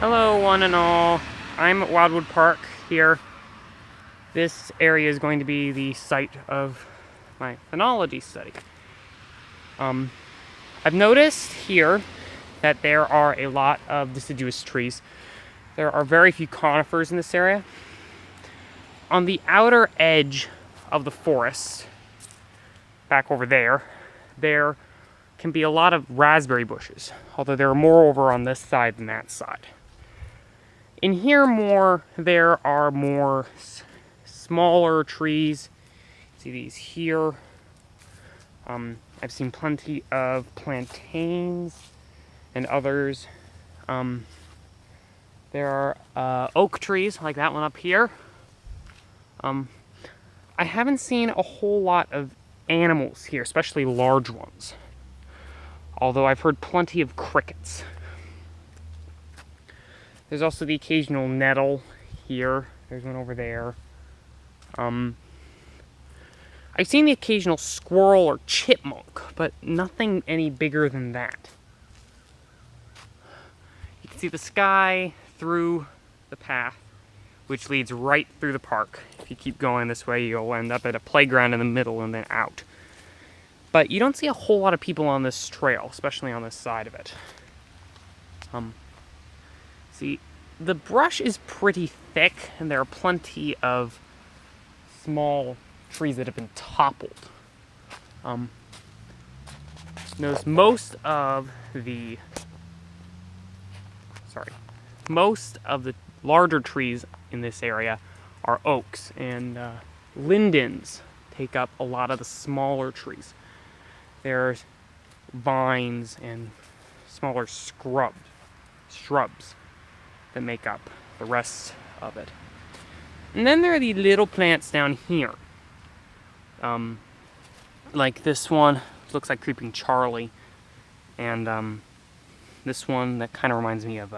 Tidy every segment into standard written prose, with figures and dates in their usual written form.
Hello one and all, I'm at Wildwood Park here. This area is going to be the site of my phenology study. I've noticed here that there are a lot of deciduous trees. There are very few conifers in this area. On the outer edge of the forest, back over there, there can be a lot of raspberry bushes, although there are more over on this side than that side. In here there are more smaller trees. See these here. I've seen plenty of plantains and others. There are oak trees like that one up here. I haven't seen a whole lot of animals here, especially large ones. Although I've heard plenty of crickets. There's also the occasional nettle here. There's one over there. I've seen the occasional squirrel or chipmunk, but nothing any bigger than that. You can see the sky through the path, which leads right through the park. If you keep going this way, you'll end up at a playground in the middle and then out. But you don't see a whole lot of people on this trail, especially on this side of it. See, the brush is pretty thick, and there are plenty of small trees that have been toppled. Notice most of the larger trees in this area are oaks, and lindens take up a lot of the smaller trees. There's vines and smaller shrubs that make up the rest of it. And then there are the little plants down here. Like this one, looks like Creeping Charlie. And this one that kind of reminds me of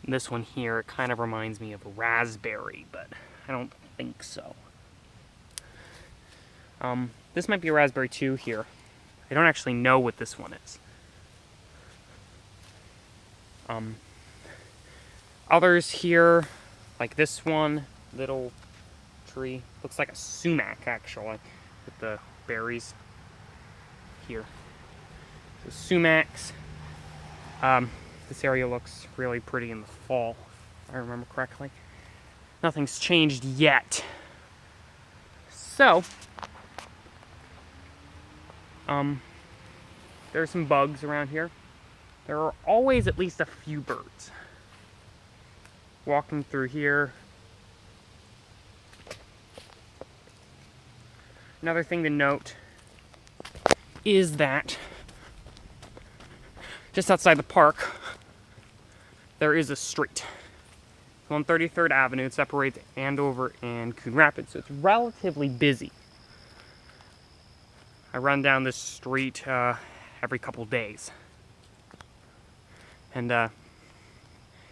this one here, it kind of reminds me of a raspberry, but I don't think so. This might be a raspberry too here. I don't actually know what this one is. Others here, like this one, little tree, looks like a sumac actually, with the berries here. So sumacs. This area looks really pretty in the fall, if I remember correctly. Nothing's changed yet. So, there are some bugs around here. There are always at least a few birds. Walking through here. Another thing to note is that just outside the park, there is a street. On 33rd Avenue, it separates Andover and Coon Rapids, so it's relatively busy. I run down this street every couple days. And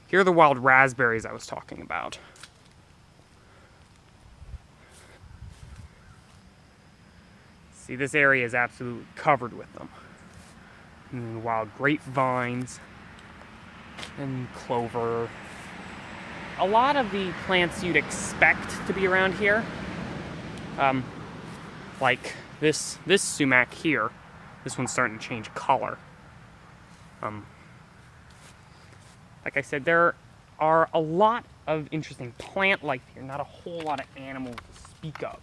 here are the wild raspberries I was talking about. See, this area is absolutely covered with them. And wild grapevines and clover. A lot of the plants you'd expect to be around here, like this sumac here. This one's starting to change color. Like I said, there are a lot of interesting plant life here, not a whole lot of animals to speak of.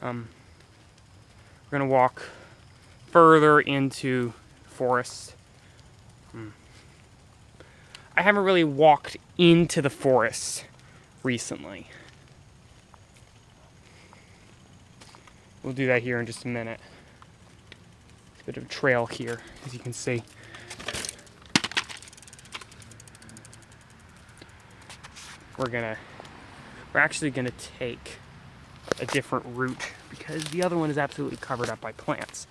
We're gonna walk further into the forest. I haven't really walked into the forest recently. We'll do that here in just a minute. Bit of a trail here, as you can see. We're actually gonna take a different route because the other one is absolutely covered up by plants.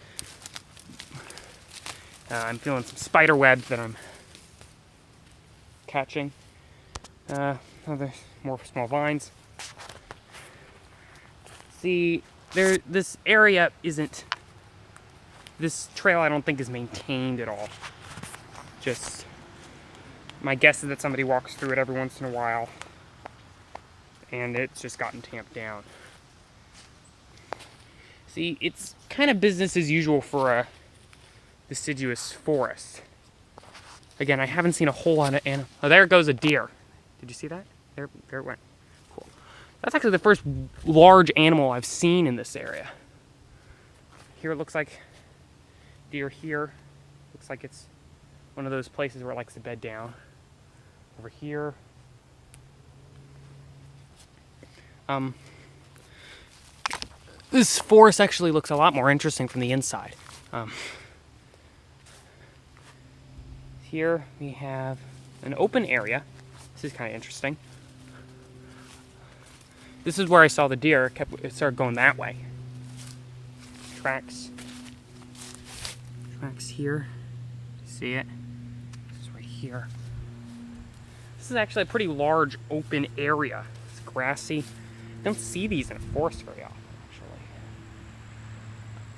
I'm feeling some spider webs that I'm catching. Other more small vines. See, this area isn't This trail I don't think is maintained at all. Just, my guess is that somebody walks through it every once in a while, and it's just gotten tamped down. See, it's kind of business as usual for a deciduous forest. Again, I haven't seen a whole lot of animals. Oh, there goes a deer. Did you see that? There it went. Cool. That's actually the first large animal I've seen in this area. Here it looks like deer here. Looks like it's one of those places where it likes to bed down. Over here. This forest actually looks a lot more interesting from the inside. Here we have an open area. This is kind of interesting. This is where I saw the deer. It started going that way. Tracks here. See it? This is right here. This is actually a pretty large open area. It's grassy. I don't see these in a forest very often,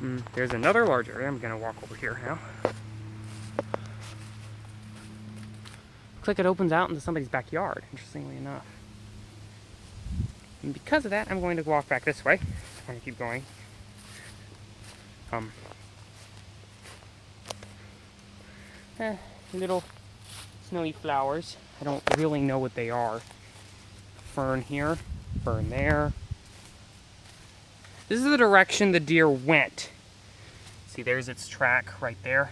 actually. There's another large area. I'm gonna walk over here now. Looks like it opens out into somebody's backyard, interestingly enough. And because of that, I'm going to walk back this way. I'm going to keep going. Little snowy flowers. I don't really know what they are. Fern here, fern there. This is the direction the deer went. See, there's its track right there.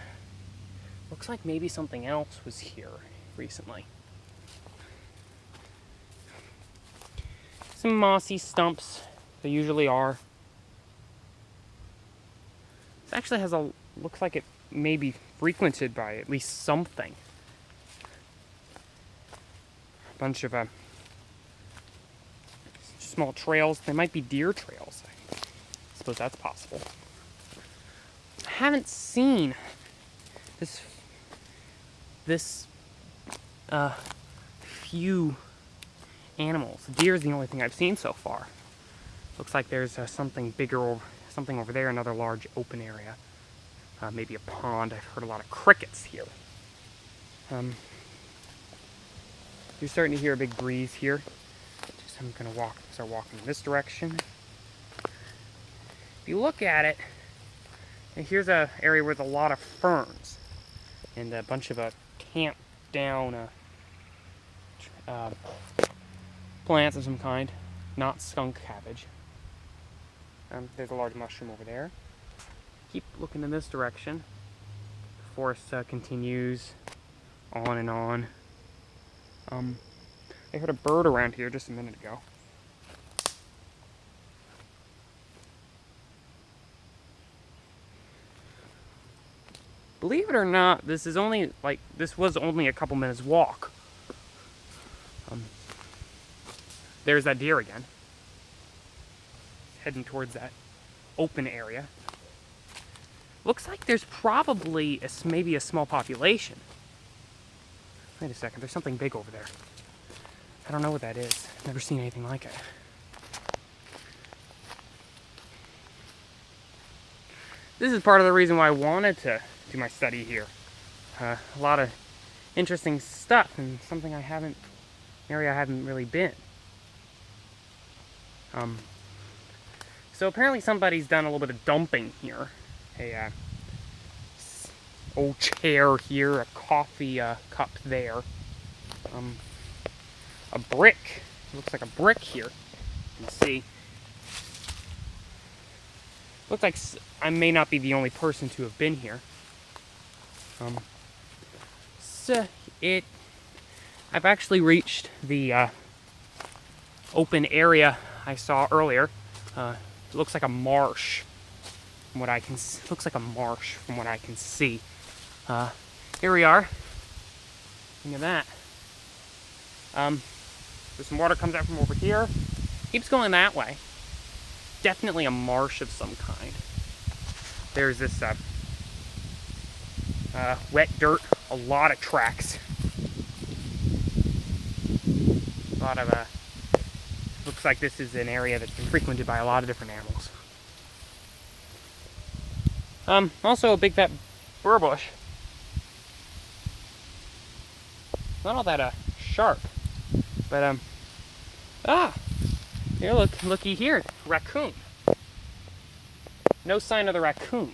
Looks like maybe something else was here recently. Some mossy stumps. They usually are. This actually has a, looks like it may be frequented by at least something. A bunch of small trails. They might be deer trails. I suppose that's possible. I haven't seen this few animals. Deer is the only thing I've seen so far. Looks like there's something bigger, something over there, another large open area. Maybe a pond. I've heard a lot of crickets here. You're starting to hear a big breeze here. I'm gonna start walking in this direction. If you look at it, here's an area with a lot of ferns and a bunch of camped down plants of some kind, not skunk cabbage. There's a large mushroom over there. Keep looking in this direction. The forest continues on and on. I heard a bird around here just a minute ago. Believe it or not, this was only a couple minutes walk. There's that deer again. Heading towards that open area. Looks like there's probably maybe a small population. Wait a second, there's something big over there. I don't know what that is. I've never seen anything like it. This is part of the reason why I wanted to do my study here. A lot of interesting stuff and something an area I haven't really been. So apparently somebody's done a little bit of dumping here. A old chair here, a coffee cup there. A brick. It looks like a brick here. You can see. Looks like I may not be the only person to have been here. I've actually reached the open area I saw earlier. It looks like a marsh from what I can see. Looks like a marsh from what I can see. Here we are. Look at that. There's some water comes out from over here. Keeps going that way. Definitely a marsh of some kind. There's this wet dirt, a lot of tracks. A lot of looks like this is an area that's been frequented by a lot of different animals. Also a big fat burr bush. Not all that sharp, but here, looky here, raccoon. No sign of the raccoon,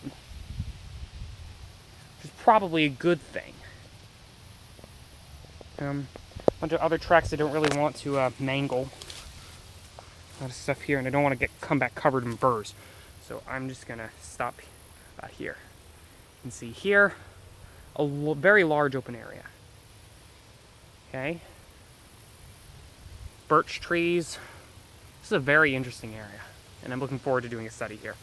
which is probably a good thing. A bunch of other tracks I don't really want to mangle. A lot of stuff here, and I don't want to come back covered in burrs. So I'm just gonna stop here. You can see here a very large open area. Okay. Birch trees. This is a very interesting area, and I'm looking forward to doing a study here.